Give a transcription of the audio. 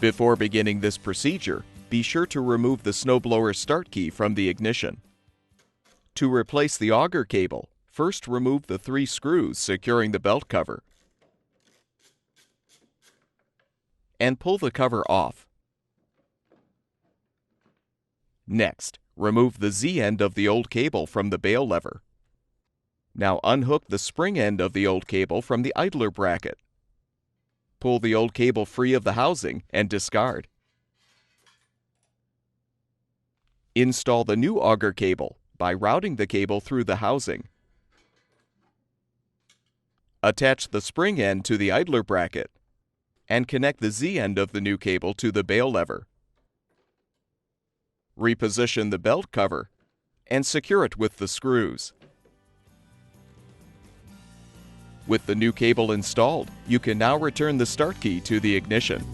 Before beginning this procedure, be sure to remove the snowblower start key from the ignition. To replace the auger cable, first remove the 3 screws securing the belt cover and pull the cover off. Next, remove the Z end of the old cable from the bail lever. Now unhook the spring end of the old cable from the idler bracket. Pull the old cable free of the housing and discard. Install the new auger cable by routing the cable through the housing. Attach the spring end to the idler bracket and connect the Z end of the new cable to the bail lever. Reposition the belt cover and secure it with the screws. With the new cable installed, you can now return the start key to the ignition.